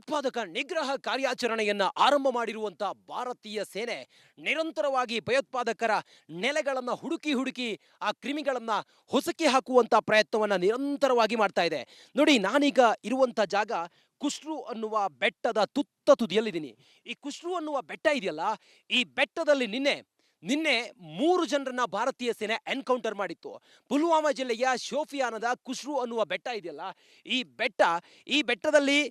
ಭಯೋತ್ಪಾದಕ ನಿಗ್ರಹ ಕಾರ್ಯಾಚರಣೆಯನ್ನ ಆರಂಭ ಮಾಡಿರುವಂತ ಭಾರತೀಯ ಸೇನೆ ನಿರಂತರವಾಗಿ ಭಯೋತ್ಪಾದಕರ ನೆಲೆಗಳನ್ನ ಹುಡುಕಿ ಆ ಕ್ರಿಮಿಗಳನ್ನ ಹೊಸಕಿ ಹಾಕುವಂತ ಪ್ರಯತ್ನವನ್ನ ನಿರಂತರವಾಗಿ ಮಾಡ್ತಾ ಇದೆ. ನೋಡಿ, ನಾನೀಗ ಇರುವಂತ ಜಾಗ ಕುಶ್ರು ಅನ್ನುವ ಬೆಟ್ಟದ ತುತ್ತ ತುದಿಯಲ್ಲಿದ್ದೀನಿ. ಈ ಕುಶ್ರು ಅನ್ನುವ ಬೆಟ್ಟ ಇದೆಯಲ್ಲ, ಈ ಬೆಟ್ಟದಲ್ಲಿ ನಿನ್ನೆ 3 ಜನರನ್ನ ಭಾರತೀಯ ಸೇನೆ ಎನ್ಕೌಂಟರ್ ಮಾಡಿತ್ತು. ಪುಲ್ವಾಮಾ ಜಿಲ್ಲೆಯ ಶೋಫಿಯಾನದ ಕುಶ್ರು ಅನ್ನುವ ಬೆಟ್ಟ ಇದೆಯಲ್ಲ, ಈ ಬೆಟ್ಟದಲ್ಲಿ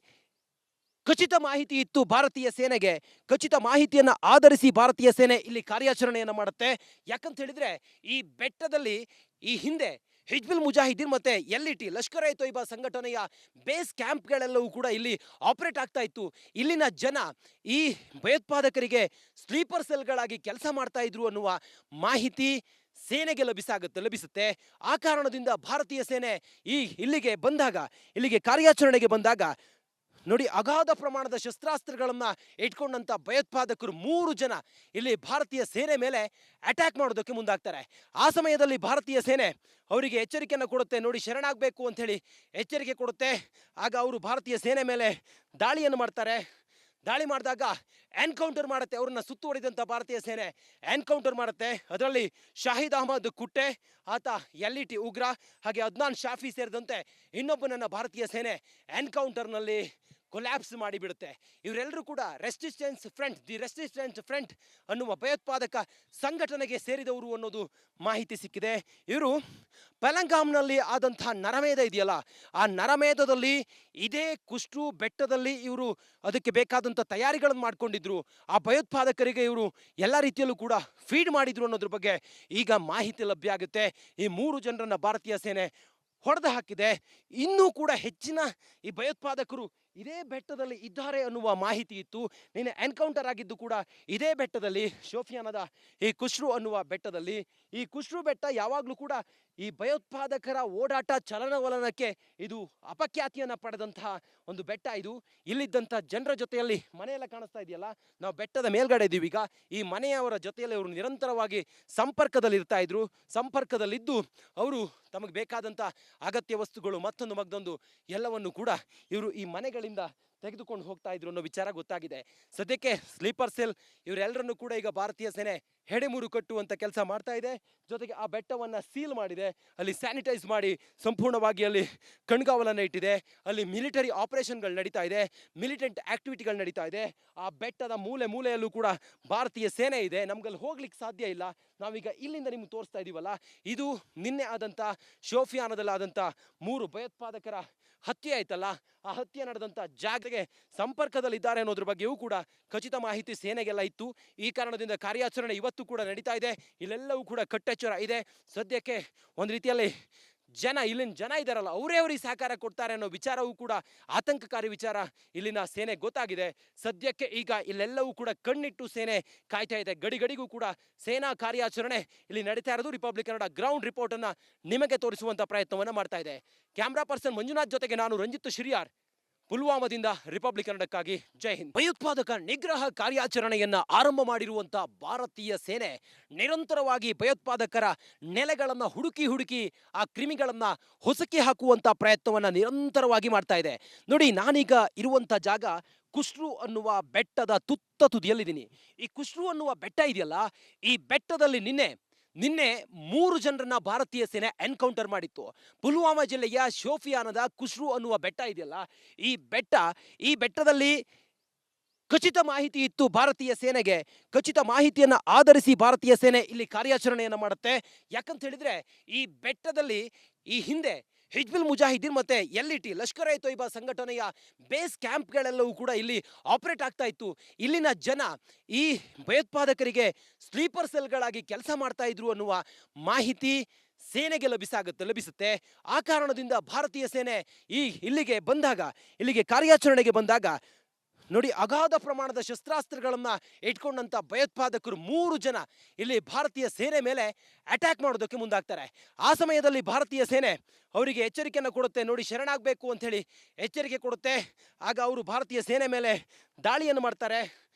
ಖಚಿತ ಮಾಹಿತಿ ಇತ್ತು ಭಾರತೀಯ ಸೇನೆಗೆ. ಖಚಿತ ಮಾಹಿತಿಯನ್ನ ಆಧರಿಸಿ ಭಾರತೀಯ ಸೇನೆ ಇಲ್ಲಿ ಕಾರ್ಯಾಚರಣೆಯನ್ನ ಮಾಡುತ್ತೆ. ಯಾಕಂತ ಹೇಳಿದ್ರೆ, ಈ ಬೆಟ್ಟದಲ್ಲಿ ಈ ಹಿಂದೆ ಹಿಜ್ಬುಲ್ ಮುಜಾಹಿದೀನ್ ಮತ್ತೆ LET ಲಷ್ಕರ್ ಎ ತೊಯ್ಬಾ ಸಂಘಟನೆಯ ಬೇಸ್ ಕ್ಯಾಂಪ್ಗಳೆಲ್ಲವೂ ಕೂಡ ಇಲ್ಲಿ ಆಪರೇಟ್ ಆಗ್ತಾ ಇತ್ತು. ಇಲ್ಲಿನ ಜನ ಈ ಭಯೋತ್ಪಾದಕರಿಗೆ ಸ್ಲೀಪರ್ ಸೆಲ್ಗಳಾಗಿ ಕೆಲಸ ಮಾಡ್ತಾ ಇದ್ರು ಅನ್ನುವ ಮಾಹಿತಿ ಸೇನೆಗೆ ಲಭಿಸುತ್ತೆ. ಆ ಕಾರಣದಿಂದ ಭಾರತೀಯ ಸೇನೆ ಇಲ್ಲಿಗೆ ಕಾರ್ಯಾಚರಣೆಗೆ ಬಂದಾಗ ನೋಡಿ, ಅಗಾಧ ಪ್ರಮಾಣದ ಶಸ್ತ್ರಾಸ್ತ್ರಗಳನ್ನ ಇಟ್ಕೊಂಡಂತ ಭಯೋತ್ಪಾದಕರು 3 ಜನ ಇಲ್ಲಿ ಭಾರತೀಯ ಸೇನೆ ಮೇಲೆ ಅಟ್ಯಾಕ್ ಮಾಡೋದಕ್ಕೆ ಮುಂದಾಗ್ತಾರೆ. ಆ ಸಮಯದಲ್ಲಿ ಭಾರತೀಯ ಸೇನೆ ಅವರಿಗೆ ಎಚ್ಚರಿಕೆಯನ್ನು ಕೊಡುತ್ತೆ. ನೋಡಿ, ಶರಣಾಗಬೇಕು ಅಂತ ಹೇಳಿ ಎಚ್ಚರಿಕೆ ಕೊಡುತ್ತೆ. ಆಗ ಅವರು ಭಾರತೀಯ ಸೇನೆ ಮೇಲೆ ದಾಳಿಯನ್ನು ಮಾಡ್ತಾರೆ. ದಾಳಿ ಮಾಡಿದಾಗ ಎನ್ಕೌಂಟರ್ ಮಾಡುತ್ತೆ. ಅವ್ರನ್ನ ಸುತ್ತುವರಿದಂಥ ಭಾರತೀಯ ಸೇನೆ ಎನ್ಕೌಂಟರ್ ಮಾಡುತ್ತೆ. ಅದರಲ್ಲಿ ಶಾಹಿದ್ ಅಹಮದ್ ಕುಟ್ಟೆ, ಆತ LET ಉಗ್ರ, ಹಾಗೆ ಅದ್ನಾನ್ ಶಾಫಿ ಸೇರಿದಂತೆ ಇನ್ನೊಬ್ಬನನ್ನ ಭಾರತೀಯ ಸೇನೆ ಎನ್ಕೌಂಟರ್ನಲ್ಲಿ ಕೊಲ್ಯಾಪ್ಸ್ ಮಾಡಿಬಿಡುತ್ತೆ. ಇವರೆಲ್ಲರೂ ಕೂಡ ದಿ ರೆಸಿಸ್ಟೆನ್ಸ್ ಫ್ರಂಟ್ ಅನ್ನುವ ಭಯೋತ್ಪಾದಕ ಸಂಘಟನೆಗೆ ಸೇರಿದವರು ಅನ್ನೋದು ಮಾಹಿತಿ ಸಿಕ್ಕಿದೆ. ಇವರು ಪೆಲಂಗಾಮ್ನಲ್ಲಿ ಆದಂತಹ ನರಮೇಧ ಇದೆಯಲ್ಲ, ಆ ನರಮೇಧದಲ್ಲಿ ಇದೇ ಕುಶ್ರು ಬೆಟ್ಟದಲ್ಲಿ ಇವರು ಅದಕ್ಕೆ ಬೇಕಾದಂಥ ತಯಾರಿಗಳನ್ನು ಮಾಡ್ಕೊಂಡಿದ್ರು. ಆ ಭಯೋತ್ಪಾದಕರಿಗೆ ಇವರು ಎಲ್ಲ ರೀತಿಯಲ್ಲೂ ಕೂಡ ಫೀಡ್ ಮಾಡಿದ್ರು ಅನ್ನೋದ್ರ ಬಗ್ಗೆ ಈಗ ಮಾಹಿತಿ ಲಭ್ಯ ಆಗುತ್ತೆ. ಈ 3 ಜನರನ್ನ ಭಾರತೀಯ ಸೇನೆ ಹೊಡೆದು ಹಾಕಿದೆ. ಇನ್ನೂ ಕೂಡ ಹೆಚ್ಚಿನ ಈ ಭಯೋತ್ಪಾದಕರು ಇದೇ ಬೆಟ್ಟದಲ್ಲಿ ಇದ್ದಾರೆ ಅನ್ನುವ ಮಾಹಿತಿ ಇತ್ತು. ನಿನ್ನೆ ಎನ್ಕೌಂಟರ್ ಆಗಿದ್ದು ಕೂಡ ಇದೇ ಬೆಟ್ಟದಲ್ಲಿ, ಶೋಫಿಯಾನದ ಈ ಕುಶ್ರು ಅನ್ನುವ ಬೆಟ್ಟದಲ್ಲಿ. ಈ ಕುಶ್ರು ಬೆಟ್ಟ ಯಾವಾಗಲೂ ಕೂಡ ಈ ಭಯೋತ್ಪಾದಕರ ಓಡಾಟ ಚಲನವಲನಕ್ಕೆ ಇದು ಅಪಖ್ಯಾತಿಯನ್ನು ಪಡೆದಂತಹ ಒಂದು ಬೆಟ್ಟ. ಇದು ಇಲ್ಲಿದ್ದಂಥ ಜನರ ಜೊತೆಯಲ್ಲಿ ಮನೆಯೆಲ್ಲ ಕಾಣಿಸ್ತಾ ಇದೆಯಲ್ಲ, ನಾವು ಬೆಟ್ಟದ ಮೇಲ್ಗಡೆ ಇದ್ದೀವಿ ಈಗ. ಈ ಮನೆಯವರ ಜೊತೆಯಲ್ಲಿ ಅವರು ನಿರಂತರವಾಗಿ ಸಂಪರ್ಕದಲ್ಲಿದ್ದು ಅವರು ತಮಗೆ ಬೇಕಾದಂಥ ಅಗತ್ಯ ವಸ್ತುಗಳು ಮತ್ತೊಂದು ಎಲ್ಲವನ್ನು ಕೂಡ ಇವರು ಈ ಮನೆಗಳಿಂದ ತೆಗೆದುಕೊಂಡು ಹೋಗ್ತಾ ಇದ್ರು ಅನ್ನೋ ವಿಚಾರ ಗೊತ್ತಾಗಿದೆ. ಸದ್ಯಕ್ಕೆ ಸ್ಲೀಪರ್ ಸೆಲ್ ಇವರೆಲ್ಲರನ್ನು ಕೂಡ ಈಗ ಭಾರತೀಯ ಸೇನೆ ಹೆಡೆಮೂರು ಕಟ್ಟುವಂತ ಕೆಲಸ ಮಾಡ್ತಾ ಇದೆ. ಜೊತೆಗೆ ಆ ಬೆಟ್ಟವನ್ನ ಸೀಲ್ ಮಾಡಿದೆ, ಅಲ್ಲಿ ಸ್ಯಾನಿಟೈಸ್ ಮಾಡಿ ಸಂಪೂರ್ಣವಾಗಿ ಅಲ್ಲಿ ಕಣ್ಗಾವಲನ್ನು ಇಟ್ಟಿದೆ. ಅಲ್ಲಿ ಮಿಲಿಟರಿ ಆಪರೇಷನ್ಗಳು ನಡೀತಾ ಇದೆ, ಮಿಲಿಟೆಂಟ್ ಆಕ್ಟಿವಿಟಿಗಳು ನಡೀತಾ ಇದೆ. ಆ ಬೆಟ್ಟದ ಮೂಲೆಯಲ್ಲೂ ಕೂಡ ಭಾರತೀಯ ಸೇನೆ ಇದೆ. ನಮ್ಗಲ್ಲಿ ಹೋಗ್ಲಿಕ್ಕೆ ಸಾಧ್ಯ ಇಲ್ಲ. ನಾವೀಗ ಇಲ್ಲಿಂದ ನಿಮ್ಗೆ ತೋರಿಸ್ತಾ ಇದೀವಲ್ಲ, ಇದು ನಿನ್ನೆ ಆದಂತ ಶೋಫಿಯಾನದಲ್ಲಾದಂಥ 3 ಭಯೋತ್ಪಾದಕರ ಹತ್ಯೆ ಆಯ್ತಲ್ಲ, ಆ ಹತ್ಯೆ ನಡೆದಂಥ ಜಾಗಕ್ಕೆ ಸಂಪರ್ಕದಲ್ಲಿದ್ದಾರೆ ಅನ್ನೋದ್ರ ಬಗ್ಗೆಯೂ ಕೂಡ ಖಚಿತ ಮಾಹಿತಿ ಸೇನೆಗೆಲ್ಲ ಇತ್ತು. ಈ ಕಾರಣದಿಂದ ಕಾರ್ಯಾಚರಣೆ ಇವತ್ತು ಕೂಡ ನಡೀತಾ ಇದೆ. ಇಲ್ಲೆಲ್ಲವೂ ಕೂಡ ಕಟ್ಟೆಚ್ಚರ ಇದೆ. ಸದ್ಯಕ್ಕೆ ಒಂದು ರೀತಿಯಲ್ಲಿ ಇಲ್ಲಿನ ಜನ ಇದ್ದಾರಲ್ಲ, ಅವರಿಗೆ ಸಹಕಾರ ಕೊಡ್ತಾರೆ ಅನ್ನೋ ವಿಚಾರವೂ ಕೂಡ ಆತಂಕಕಾರಿ ವಿಚಾರ ಇಲ್ಲಿನ ಸೇನೆ ಗೊತ್ತಾಗಿದೆ. ಸದ್ಯಕ್ಕೆ ಈಗ ಇಲ್ಲೆಲ್ಲವೂ ಕೂಡ ಕಣ್ಣಿಟ್ಟು ಸೇನೆ ಕಾಯ್ತಾ ಇದೆ. ಗಡಿಗೂ ಕೂಡ ಸೇನಾ ಕಾರ್ಯಾಚರಣೆ ಇಲ್ಲಿ ನಡೀತಾ ಇರೋದು. ರಿಪಬ್ಲಿಕ್ ಕನ್ನಡ ಗ್ರೌಂಡ್ ರಿಪೋರ್ಟ್ ಅನ್ನ ನಿಮಗೆ ತೋರಿಸುವಂತ ಪ್ರಯತ್ನವನ್ನ ಮಾಡ್ತಾ ಇದೆ. ಕ್ಯಾಮ್ರಾ ಪರ್ಸನ್ ಮಂಜುನಾಥ್ ಜೊತೆಗೆ ನಾನು ರಂಜಿತ್ ಶಿರಿಯಾರ್, ಪುಲ್ವಾಮಾದಿಂದ ರಿಪಬ್ಲಿಕ್ ಕನ್ನಡಕ್ಕಾಗಿ ಜೈ ಹಿಂದ್. ಭಯೋತ್ಪಾದಕ ನಿಗ್ರಹ ಕಾರ್ಯಾಚರಣೆಯನ್ನ ಆರಂಭ ಮಾಡಿರುವಂತ ಭಾರತೀಯ ಸೇನೆ ನಿರಂತರವಾಗಿ ಭಯೋತ್ಪಾದಕರ ನೆಲೆಗಳನ್ನ ಹುಡುಕಿ ಆ ಕ್ರಿಮಿಗಳನ್ನ ಹೊಸಕಿ ಹಾಕುವಂತ ಪ್ರಯತ್ನವನ್ನ ನಿರಂತರವಾಗಿ ಮಾಡ್ತಾ ಇದೆ. ನೋಡಿ, ನಾನೀಗ ಇರುವಂತ ಜಾಗ ಕುಶ್ರು ಅನ್ನುವ ಬೆಟ್ಟದ ತುತ್ತ ತುದಿಯಲ್ಲಿದ್ದೀನಿ. ಈ ಕುಶ್ರು ಅನ್ನುವ ಬೆಟ್ಟ ಇದೆಯಲ್ಲ, ಈ ಬೆಟ್ಟದಲ್ಲಿ ನಿನ್ನೆ 3 ಜನರನ್ನ ಭಾರತೀಯ ಸೇನೆ ಎನ್ಕೌಂಟರ್ ಮಾಡಿತ್ತು. ಪುಲ್ವಾಮಾ ಜಿಲ್ಲೆಯ ಶೋಫಿಯಾನದ ಕುಶ್ರು ಅನ್ನುವ ಬೆಟ್ಟ ಇದೆಯಲ್ಲ, ಈ ಬೆಟ್ಟದಲ್ಲಿ ಖಚಿತ ಮಾಹಿತಿ ಇತ್ತು ಭಾರತೀಯ ಸೇನೆಗೆ. ಖಚಿತ ಮಾಹಿತಿಯನ್ನ ಆಧರಿಸಿ ಭಾರತೀಯ ಸೇನೆ ಇಲ್ಲಿ ಕಾರ್ಯಾಚರಣೆಯನ್ನ ಮಾಡುತ್ತೆ. ಯಾಕಂತ ಹೇಳಿದ್ರೆ, ಈ ಬೆಟ್ಟದಲ್ಲಿ ಈ ಹಿಂದೆ ಹಿಜ್ಬುಲ್ ಮುಜಾಹಿದೀನ್ ಮತ್ತೆ LET ಲಷ್ಕರ್ ಎ ತೊಯ್ಬಾ ಸಂಘಟನೆಯ ಬೇಸ್ ಕ್ಯಾಂಪ್ಗಳೆಲ್ಲವೂ ಕೂಡ ಇಲ್ಲಿ ಆಪರೇಟ್ ಆಗ್ತಾ ಇತ್ತು. ಇಲ್ಲಿನ ಜನ ಈ ಭಯೋತ್ಪಾದಕರಿಗೆ ಸ್ಲೀಪರ್ ಸೆಲ್ಗಳಾಗಿ ಕೆಲಸ ಮಾಡ್ತಾ ಇದ್ರು ಅನ್ನುವ ಮಾಹಿತಿ ಸೇನೆಗೆ ಲಭಿಸುತ್ತೆ. ಆ ಕಾರಣದಿಂದ ಭಾರತೀಯ ಸೇನೆ ಇಲ್ಲಿಗೆ ಕಾರ್ಯಾಚರಣೆಗೆ ಬಂದಾಗ ನೋಡಿ, ಅಗಾಧ ಪ್ರಮಾಣದ ಶಸ್ತ್ರಾಸ್ತ್ರಗಳನ್ನ ಇಟ್ಕೊಂಡಂತ ಭಯೋತ್ಪಾದಕರು 3 ಜನ ಇಲ್ಲಿ ಭಾರತೀಯ ಸೇನೆ ಮೇಲೆ ಅಟ್ಯಾಕ್ ಮಾಡೋದಕ್ಕೆ ಮುಂದಾಗ್ತಾರೆ. ಆ ಸಮಯದಲ್ಲಿ ಭಾರತೀಯ ಸೇನೆ ಅವರಿಗೆ ಎಚ್ಚರಿಕೆಯನ್ನು ಕೊಡುತ್ತೆ. ನೋಡಿ, ಶರಣಾಗಬೇಕು ಅಂತ ಹೇಳಿ ಎಚ್ಚರಿಕೆ ಕೊಡುತ್ತೆ. ಆಗ ಅವರು ಭಾರತೀಯ ಸೇನೆ ಮೇಲೆ ದಾಳಿಯನ್ನು ಮಾಡ್ತಾರೆ.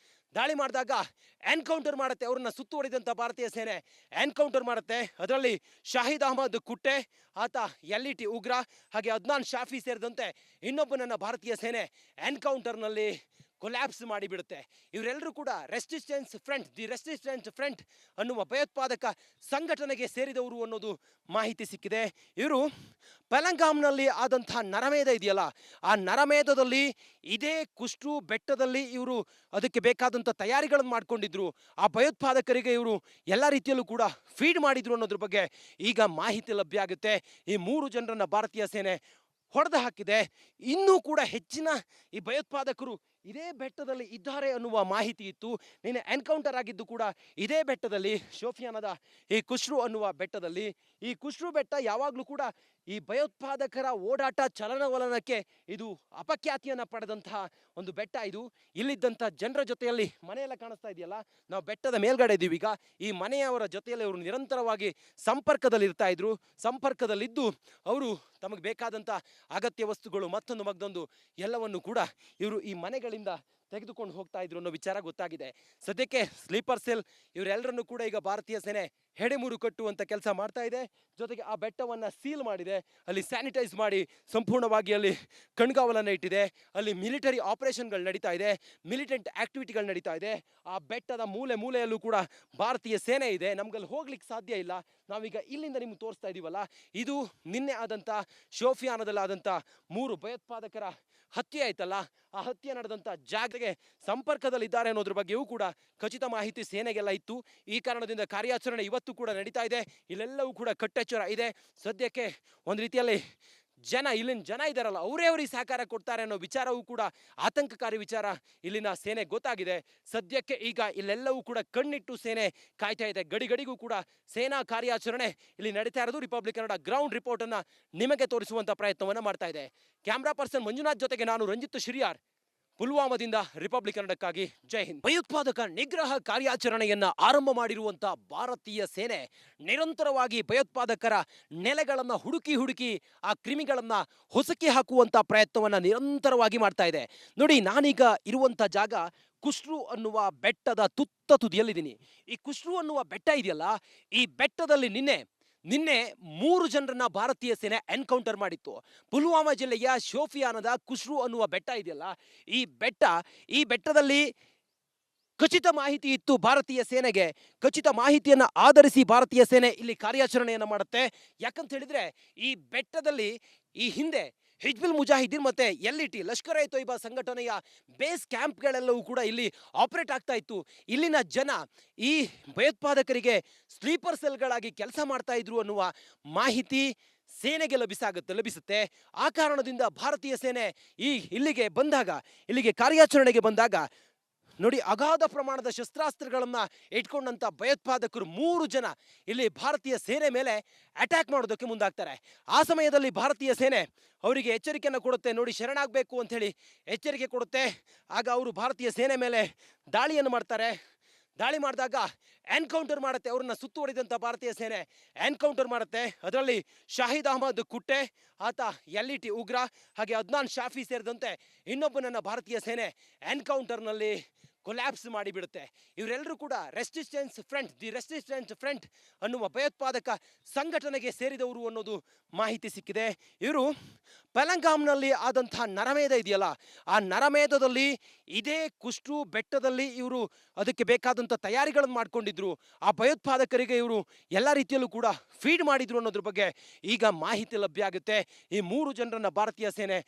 ದಾಳಿ ಮಾಡಿದಾಗ ಎನ್ಕೌಂಟರ್ ಮಾಡುತ್ತೆ. ಅವರನ್ನ ಸುತ್ತುವರಿದಂಥ ಭಾರತೀಯ ಸೇನೆ ಎನ್ಕೌಂಟರ್ ಮಾಡುತ್ತೆ. ಅದರಲ್ಲಿ ಶಾಹಿದ್ ಅಹಮದ್ ಕುಟ್ಟೆ, ಆತ LET ಉಗ್ರ, ಹಾಗೆ ಅದ್ನಾನ್ ಶಾಫಿ ಸೇರಿದಂತೆ ಇನ್ನೊಬ್ಬನನ್ನ ಭಾರತೀಯ ಸೇನೆ ಎನ್ಕೌಂಟರ್ನಲ್ಲಿ ಕೊಲ್ಯಾಪ್ಸ್ ಮಾಡಿಬಿಡುತ್ತೆ. ಇವರೆಲ್ಲರೂ ಕೂಡ ದಿ ರೆಸಿಸ್ಟೆನ್ಸ್ ಫ್ರಂಟ್ ಅನ್ನುವ ಭಯೋತ್ಪಾದಕ ಸಂಘಟನೆಗೆ ಸೇರಿದವರು ಅನ್ನೋದು ಮಾಹಿತಿ ಸಿಕ್ಕಿದೆ. ಇವರು ಪಹಲ್ಗಾಮ್ನಲ್ಲಿ ಆದಂತಹ ನರಮೇಧ ಇದೆಯಲ್ಲ, ಆ ನರಮೇಧದಲ್ಲಿ ಇದೇ ಕುಷ್ರು ಬೆಟ್ಟದಲ್ಲಿ ಇವರು ಅದಕ್ಕೆ ಬೇಕಾದಂಥ ತಯಾರಿಗಳನ್ನು ಮಾಡ್ಕೊಂಡಿದ್ರು. ಆ ಭಯೋತ್ಪಾದಕರಿಗೆ ಇವರು ಎಲ್ಲ ರೀತಿಯಲ್ಲೂ ಕೂಡ ಫೀಡ್ ಮಾಡಿದ್ರು ಅನ್ನೋದ್ರ ಬಗ್ಗೆ ಈಗ ಮಾಹಿತಿ ಲಭ್ಯ ಆಗುತ್ತೆ. ಈ 3 ಜನರನ್ನ ಭಾರತೀಯ ಸೇನೆ ಹೊಡೆದು ಹಾಕಿದೆ. ಇನ್ನೂ ಕೂಡ ಹೆಚ್ಚಿನ ಈ ಭಯೋತ್ಪಾದಕರು ಇದೇ ಬೆಟ್ಟದಲ್ಲಿ ಇದ್ದಾರೆ ಅನ್ನುವ ಮಾಹಿತಿ ಇತ್ತು. ನಿನ್ನೆ ಎನ್ಕೌಂಟರ್ ಆಗಿದ್ದು ಕೂಡ ಇದೇ ಬೆಟ್ಟದಲ್ಲಿ, ಶೋಪಿಯಾನದ ಈ ಕುಷ್ರು ಅನ್ನುವ ಬೆಟ್ಟದಲ್ಲಿ. ಈ ಕುಷ್ರು ಬೆಟ್ಟ ಯಾವಾಗಲೂ ಕೂಡ ಈ ಭಯೋತ್ಪಾದಕರ ಓಡಾಟ ಚಲನವಲನಕ್ಕೆ ಇದು ಅಪಖ್ಯಾತಿಯನ್ನ ಪಡೆದಂತಹ ಒಂದು ಬೆಟ್ಟ. ಇದು ಇಲ್ಲಿದ್ದಂಥ ಜನರ ಜೊತೆಯಲ್ಲಿ ಮನೆಯೆಲ್ಲ ಕಾಣಿಸ್ತಾ ಇದೆಯಲ್ಲ, ನಾವು ಬೆಟ್ಟದ ಮೇಲ್ಗಡೆ ಇದ್ದೀವಿ ಈಗ. ಈ ಮನೆಯವರ ಜೊತೆಯಲ್ಲಿ ಅವರು ನಿರಂತರವಾಗಿ ಸಂಪರ್ಕದಲ್ಲಿರ್ತಾ ಇದ್ರು. ಸಂಪರ್ಕದಲ್ಲಿದ್ದು ಅವರು ತಮಗೆ ಬೇಕಾದಂಥ ಅಗತ್ಯ ವಸ್ತುಗಳು ಮತ್ತೊಂದು ಎಲ್ಲವನ್ನು ಕೂಡ ಇವರು ಈ ಮನೆಗಳಿಂದ ತೆಗೆದುಕೊಂಡು ಹೋಗ್ತಾ ಇದ್ರು ಅನ್ನೋ ವಿಚಾರ ಗೊತ್ತಾಗಿದೆ. ಸದ್ಯಕ್ಕೆ ಸ್ಲೀಪರ್ ಸೆಲ್ ಇವರೆಲ್ಲರನ್ನು ಕೂಡ ಈಗ ಭಾರತೀಯ ಸೇನೆ ಹೆಡೆಮೂರು ಕಟ್ಟುವಂತ ಕೆಲಸ ಮಾಡ್ತಾ ಇದೆ. ಜೊತೆಗೆ ಆ ಬೆಟ್ಟವನ್ನ ಸೀಲ್ ಮಾಡಿದೆ, ಅಲ್ಲಿ ಸ್ಯಾನಿಟೈಸ್ ಮಾಡಿ ಸಂಪೂರ್ಣವಾಗಿ ಅಲ್ಲಿ ಕಣ್ಗಾವಲನ್ನು ಇಟ್ಟಿದೆ. ಅಲ್ಲಿ ಮಿಲಿಟರಿ ಆಪರೇಷನ್ಗಳು ನಡೀತಾ ಇದೆ, ಮಿಲಿಟೆಂಟ್ ಆಕ್ಟಿವಿಟಿಗಳು ನಡೀತಾ ಇದೆ. ಆ ಬೆಟ್ಟದ ಮೂಲೆಯಲ್ಲೂ ಕೂಡ ಭಾರತೀಯ ಸೇನೆ ಇದೆ. ನಮ್ಗಲ್ಲಿ ಹೋಗ್ಲಿಕ್ಕೆ ಸಾಧ್ಯ ಇಲ್ಲ. ನಾವೀಗ ಇಲ್ಲಿಂದ ನಿಮ್ಗೆ ತೋರಿಸ್ತಾ ಇದೀವಲ್ಲ, ಇದು ನಿನ್ನೆ ಆದಂತ ಶೋಪಿಯಾನದಲ್ಲಿ ಆದಂತ 3 ಭಯೋತ್ಪಾದಕರ ಹತ್ಯೆ ಆಯ್ತಲ್ಲ, ಆ ಹತ್ಯೆ ನಡೆದಂತ ಜಾಗಕ್ಕೆ ಸಂಪರ್ಕದಲ್ಲಿದ್ದಾರೆ ಅನ್ನೋದ್ರ ಬಗ್ಗೆಯೂ ಕೂಡ ಖಚಿತ ಮಾಹಿತಿ ಸೇನೆಗೆಲ್ಲ ಇತ್ತು. ಈ ಕಾರಣದಿಂದ ಕಾರ್ಯಾಚರಣೆ ಇವತ್ತು ಕೂಡ ನಡೀತಾ ಇದೆ. ಇಲ್ಲೆಲ್ಲವೂ ಕೂಡ ಕಟ್ಟೆಚ್ಚರ ಇದೆ. ಸದ್ಯಕ್ಕೆ ಒಂದು ರೀತಿಯಲ್ಲಿ ಇಲ್ಲಿನ ಜನ ಇದ್ದಾರಲ್ಲ, ಅವರೇ ಸಹಕಾರ ಕೊಡ್ತಾರೆ ಅನ್ನೋ ವಿಚಾರವೂ ಕೂಡ ಆತಂಕಕಾರಿ ವಿಚಾರ ಇಲ್ಲಿನ ಸೇನೆ ಗೊತ್ತಾಗಿದೆ. ಸದ್ಯಕ್ಕೆ ಈಗ ಇಲ್ಲೆಲ್ಲವೂ ಕೂಡ ಕಣ್ಣಿಟ್ಟು ಸೇನೆ ಕಾಯ್ತಾ ಇದೆ. ಗಡಿಗೂ ಕೂಡ ಸೇನಾ ಕಾರ್ಯಾಚರಣೆ ಇಲ್ಲಿ ನಡೀತಾ ಇರೋದು. ರಿಪಬ್ಲಿಕ್ ಕನ್ನಡ ಗ್ರೌಂಡ್ ರಿಪೋರ್ಟ್ ಅನ್ನ ನಿಮಗೆ ತೋರಿಸುವಂತ ಪ್ರಯತ್ನವನ್ನ ಮಾಡ್ತಾ ಇದೆ. ಕ್ಯಾಮ್ರಾ ಪರ್ಸನ್ ಮಂಜುನಾಥ್ ಜೊತೆಗೆ ನಾನು ರಂಜಿತ್ ಶಿರಿಯಾರ್, ಪುಲ್ವಾಮಾದಿಂದ ರಿಪಬ್ಲಿಕ್ ಕನ್ನಡಕ್ಕಾಗಿ ಜೈ ಹಿಂದ್. ಭಯೋತ್ಪಾದಕ ನಿಗ್ರಹ ಕಾರ್ಯಾಚರಣೆಯನ್ನ ಆರಂಭ ಮಾಡಿರುವಂತ ಭಾರತೀಯ ಸೇನೆ ನಿರಂತರವಾಗಿ ಭಯೋತ್ಪಾದಕರ ನೆಲೆಗಳನ್ನ ಹುಡುಕಿ ಆ ಕ್ರಿಮಿಗಳನ್ನ ಹೊಸಕಿ ಹಾಕುವಂತ ಪ್ರಯತ್ನವನ್ನ ನಿರಂತರವಾಗಿ ಮಾಡ್ತಾ ಇದೆ. ನೋಡಿ, ನಾನೀಗ ಇರುವಂತ ಜಾಗ ಕುಷ್ರು ಅನ್ನುವ ಬೆಟ್ಟದ ತುದಿಯಲ್ಲಿದ್ದೀನಿ. ಈ ಕುಷ್ರು ಅನ್ನುವ ಬೆಟ್ಟ ಇದೆಯಲ್ಲ, ಈ ಬೆಟ್ಟದಲ್ಲಿ ನಿನ್ನೆ 3 ಜನರನ್ನ ಭಾರತೀಯ ಸೇನೆ ಎನ್ಕೌಂಟರ್ ಮಾಡಿತ್ತು. ಪುಲ್ವಾಮಾ ಜಿಲ್ಲೆಯ ಶೋಪಿಯಾನದ ಕುಷ್ರು ಅನ್ನುವ ಬೆಟ್ಟ ಇದೆಯಲ್ಲ, ಈ ಬೆಟ್ಟದಲ್ಲಿ ಖಚಿತ ಮಾಹಿತಿ ಇತ್ತು ಭಾರತೀಯ ಸೇನೆಗೆ. ಖಚಿತ ಮಾಹಿತಿಯನ್ನ ಆಧರಿಸಿ ಭಾರತೀಯ ಸೇನೆ ಇಲ್ಲಿ ಕಾರ್ಯಾಚರಣೆಯನ್ನ ಮಾಡುತ್ತೆ. ಯಾಕಂತ ಹೇಳಿದ್ರೆ ಈ ಬೆಟ್ಟದಲ್ಲಿ ಈ ಹಿಂದೆ ಹಿಜ್ಬುಲ್ ಮುಜಾಹಿದೀನ್ ಮತ್ತೆ LET ಲಷ್ಕರ್ ಎ ತೊಯ್ಬಾ ಸಂಘಟನೆಯ ಬೇಸ್ ಕ್ಯಾಂಪ್ಗಳೆಲ್ಲವೂ ಕೂಡ ಇಲ್ಲಿ ಆಪರೇಟ್ ಆಗ್ತಾ ಇತ್ತು. ಇಲ್ಲಿನ ಜನ ಈ ಭಯೋತ್ಪಾದಕರಿಗೆ ಸ್ಲೀಪರ್ ಸೆಲ್ಗಳಾಗಿ ಕೆಲಸ ಮಾಡ್ತಾ ಇದ್ರು ಅನ್ನುವ ಮಾಹಿತಿ ಸೇನೆಗೆ ಲಭಿಸುತ್ತೆ. ಆ ಕಾರಣದಿಂದ ಭಾರತೀಯ ಸೇನೆ ಇಲ್ಲಿಗೆ ಕಾರ್ಯಾಚರಣೆಗೆ ಬಂದಾಗ ನೋಡಿ, ಅಗಾಧ ಪ್ರಮಾಣದ ಶಸ್ತ್ರಾಸ್ತ್ರಗಳನ್ನ ಇಟ್ಕೊಂಡಂತ ಭಯೋತ್ಪಾದಕರು 3 ಜನ ಇಲ್ಲಿ ಭಾರತೀಯ ಸೇನೆ ಮೇಲೆ ಅಟ್ಯಾಕ್ ಮಾಡೋದಕ್ಕೆ ಮುಂದಾಗ್ತಾರೆ. ಆ ಸಮಯದಲ್ಲಿ ಭಾರತೀಯ ಸೇನೆ ಅವರಿಗೆ ಎಚ್ಚರಿಕೆಯನ್ನು ಕೊಡುತ್ತೆ. ನೋಡಿ, ಶರಣಾಗಬೇಕು ಅಂತ ಹೇಳಿ ಎಚ್ಚರಿಕೆ ಕೊಡುತ್ತೆ. ಆಗ ಅವರು ಭಾರತೀಯ ಸೇನೆ ಮೇಲೆ ದಾಳಿಯನ್ನು ಮಾಡ್ತಾರೆ. ದಾಳಿ ಮಾಡಿದಾಗ ಎನ್ಕೌಂಟರ್ ಮಾಡುತ್ತೆ. ಅವರನ್ನ ಸುತ್ತುವರಿದಂತ ಭಾರತೀಯ ಸೇನೆ ಎನ್ಕೌಂಟರ್ ಮಾಡುತ್ತೆ. ಅದರಲ್ಲಿ ಶಾಹಿದ್ ಅಹಮದ್ ಕುಟ್ಟೆ, ಆತ LET ಉಗ್ರ, ಹಾಗೆ ಅದ್ನಾನ್ ಶಾಫಿ ಸೇರಿದಂತೆ ಇನ್ನೊಬ್ಬನನ್ನ ಭಾರತೀಯ ಸೇನೆ ಎನ್ಕೌಂಟರ್ನಲ್ಲಿ ಕೊಲ್ಯಾಪ್ಸ್ ಮಾಡಿಬಿಡುತ್ತೆ. ಇವರೆಲ್ಲರೂ ಕೂಡ ದಿ ರೆಸಿಸ್ಟೆನ್ಸ್ ಫ್ರಂಟ್ ಅನ್ನುವ ಭಯೋತ್ಪಾದಕ ಸಂಘಟನೆಗೆ ಸೇರಿದವರು ಅನ್ನೋದು ಮಾಹಿತಿ ಸಿಕ್ಕಿದೆ. ಇವರು ಪಹಲ್ಗಾಮ್ನಲ್ಲಿ ಆದಂತಹ ನರಮೇಧ ಇದೆಯಲ್ಲ, ಆ ನರಮೇಧದಲ್ಲಿ ಇದೇ ಕುಷ್ರು ಬೆಟ್ಟದಲ್ಲಿ ಇವರು ಅದಕ್ಕೆ ಬೇಕಾದಂಥ ತಯಾರಿಗಳನ್ನು ಮಾಡ್ಕೊಂಡಿದ್ರು. ಆ ಭಯೋತ್ಪಾದಕರಿಗೆ ಇವರು ಎಲ್ಲ ರೀತಿಯಲ್ಲೂ ಕೂಡ ಫೀಡ್ ಮಾಡಿದ್ರು ಅನ್ನೋದ್ರ ಬಗ್ಗೆ ಈಗ ಮಾಹಿತಿ ಲಭ್ಯ ಆಗುತ್ತೆ. ಈ 3 ಜನರನ್ನ ಭಾರತೀಯ ಸೇನೆ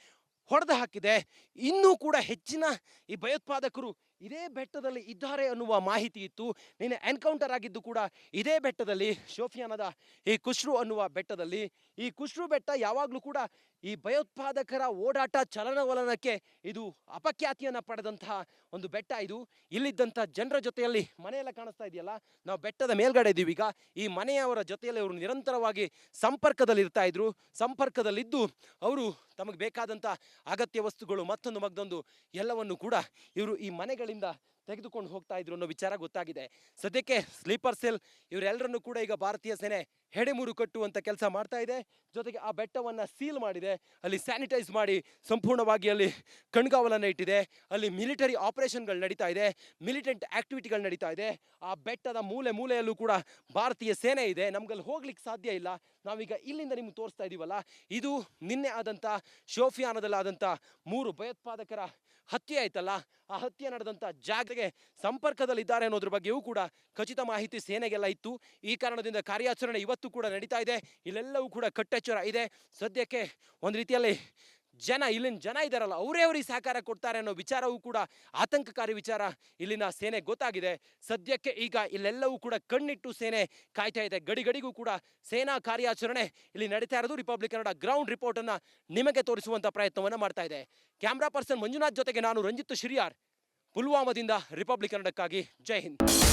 ಹೊಡೆದು ಹಾಕಿದೆ. ಇನ್ನೂ ಕೂಡ ಹೆಚ್ಚಿನ ಈ ಭಯೋತ್ಪಾದಕರು ಇದೇ ಬೆಟ್ಟದಲ್ಲಿ ಇದ್ದಾರೆ ಅನ್ನುವ ಮಾಹಿತಿ ಇತ್ತು. ನಿನ್ನೆ ಎನ್ಕೌಂಟರ್ ಆಗಿದ್ದು ಕೂಡ ಇದೇ ಬೆಟ್ಟದಲ್ಲಿ, ಶೋಪಿಯಾನದ ಈ ಕುಷ್ರು ಅನ್ನುವ ಬೆಟ್ಟದಲ್ಲಿ. ಈ ಕುಷ್ರು ಬೆಟ್ಟ ಯಾವಾಗಲೂ ಕೂಡ ಈ ಭಯೋತ್ಪಾದಕರ ಓಡಾಟ ಚಲನವಲನಕ್ಕೆ ಇದು ಅಪಖ್ಯಾತಿಯನ್ನ ಪಡೆದಂತಹ ಒಂದು ಬೆಟ್ಟ. ಇದು ಇಲ್ಲಿದ್ದಂಥ ಜನರ ಜೊತೆಯಲ್ಲಿ ಮನೆಯೆಲ್ಲ ಕಾಣಿಸ್ತಾ ಇದೆಯಲ್ಲ, ನಾವು ಬೆಟ್ಟದ ಮೇಲ್ಗಡೆ ಇದ್ದೀವಿ ಈಗ. ಈ ಮನೆಯವರ ಜೊತೆಯಲ್ಲಿ ಅವರು ನಿರಂತರವಾಗಿ ಸಂಪರ್ಕದಲ್ಲಿರ್ತಾ ಇದ್ರು. ಸಂಪರ್ಕದಲ್ಲಿದ್ದು ಅವರು ತಮಗೆ ಬೇಕಾದಂಥ ಅಗತ್ಯ ವಸ್ತುಗಳು ಮತ್ತೊಂದು ಎಲ್ಲವನ್ನು ಕೂಡ ಇವರು ಈ ಮನೆಗಳಿಂದ ತೆಗೆದುಕೊಂಡು ಹೋಗ್ತಾ ಇದ್ರು ಅನ್ನೋ ವಿಚಾರ ಗೊತ್ತಾಗಿದೆ. ಸದ್ಯಕ್ಕೆ ಸ್ಲೀಪರ್ ಸೆಲ್ ಇವರೆಲ್ಲರನ್ನು ಕೂಡ ಈಗ ಭಾರತೀಯ ಸೇನೆ ಹೆಡೆಮೂರು ಕಟ್ಟುವಂತ ಕೆಲಸ ಮಾಡ್ತಾ ಇದೆ. ಜೊತೆಗೆ ಆ ಬೆಟ್ಟವನ್ನ ಸೀಲ್ ಮಾಡಿದೆ, ಅಲ್ಲಿ ಸ್ಯಾನಿಟೈಸ್ ಮಾಡಿ ಸಂಪೂರ್ಣವಾಗಿ ಅಲ್ಲಿ ಕಣ್ಗಾವಲನ್ನು ಇಟ್ಟಿದೆ. ಅಲ್ಲಿ ಮಿಲಿಟರಿ ಆಪರೇಷನ್ಗಳು ನಡೀತಾ ಇದೆ, ಮಿಲಿಟೆಂಟ್ ಆಕ್ಟಿವಿಟಿಗಳು ನಡೀತಾ ಇದೆ. ಆ ಬೆಟ್ಟದ ಮೂಲೆ ಮೂಲೆಯಲ್ಲೂ ಕೂಡ ಭಾರತೀಯ ಸೇನೆ ಇದೆ. ನಮ್ಗಲ್ಲಿ ಹೋಗ್ಲಿಕ್ಕೆ ಸಾಧ್ಯ ಇಲ್ಲ. ನಾವೀಗ ಇಲ್ಲಿಂದ ನಿಮ್ಗೆ ತೋರಿಸ್ತಾ ಇದೀವಲ್ಲ, ಇದು ನಿನ್ನೆ ಆದಂಥ ಶೋಫಿಯಾನದಲ್ಲಾದಂಥ 3 ಭಯೋತ್ಪಾದಕರ ಹತ್ಯೆ ಆಯ್ತಲ್ಲ, ಆ ಹತ್ಯೆ ನಡೆದಂಥ ಜಾಗಕ್ಕೆ ಸಂಪರ್ಕದಲ್ಲಿದ್ದಾರೆ ಅನ್ನೋದ್ರ ಬಗ್ಗೆಯೂ ಕೂಡ ಖಚಿತ ಮಾಹಿತಿ ಸೇನೆಗೆಲ್ಲ ಇತ್ತು. ಈ ಕಾರಣದಿಂದ ಕಾರ್ಯಾಚರಣೆ ಇವತ್ತು ಕೂಡ ನಡೀತಾ ಇದೆ. ಇಲ್ಲೆಲ್ಲವೂ ಕೂಡ ಕಟ್ಟೆಚ್ಚರ ಇದೆ. ಸದ್ಯಕ್ಕೆ ಒಂದು ರೀತಿಯಲ್ಲಿ ಇಲ್ಲಿನ ಜನ ಇದ್ದಾರಲ್ಲ, ಅವರೇ ಅವರಿಗೆ ಸಹಕಾರ ಕೊಡ್ತಾರೆ ಅನ್ನೋ ವಿಚಾರವೂ ಕೂಡ ಆತಂಕಕಾರಿ ವಿಚಾರ ಇಲ್ಲಿನ ಸೇನೆ ಗೊತ್ತಾಗಿದೆ. ಸದ್ಯಕ್ಕೆ ಈಗ ಇಲ್ಲೆಲ್ಲವೂ ಕೂಡ ಕಣ್ಣಿಟ್ಟು ಸೇನೆ ಕಾಯ್ತಾ ಇದೆ. ಗಡಿಗೂ ಕೂಡ ಸೇನಾ ಕಾರ್ಯಾಚರಣೆ ಇಲ್ಲಿ ನಡೀತಾ ಇರೋದು. ರಿಪಬ್ಲಿಕ್ ಕನ್ನಡ ಗ್ರೌಂಡ್ ರಿಪೋರ್ಟ್ ಅನ್ನ ನಿಮಗೆ ತೋರಿಸುವಂತ ಪ್ರಯತ್ನವನ್ನ ಮಾಡ್ತಾ ಇದೆ. ಕ್ಯಾಮ್ರಾ ಪರ್ಸನ್ ಮಂಜುನಾಥ್ ಜೊತೆಗೆ ನಾನು ರಂಜಿತ್ ಶಿರಿಯಾರ್, ಪುಲ್ವಾಮಾದಿಂದ ರಿಪಬ್ಲಿಕ್ ಕನ್ನಡಕ್ಕಾಗಿ. ಜೈ ಹಿಂದ್.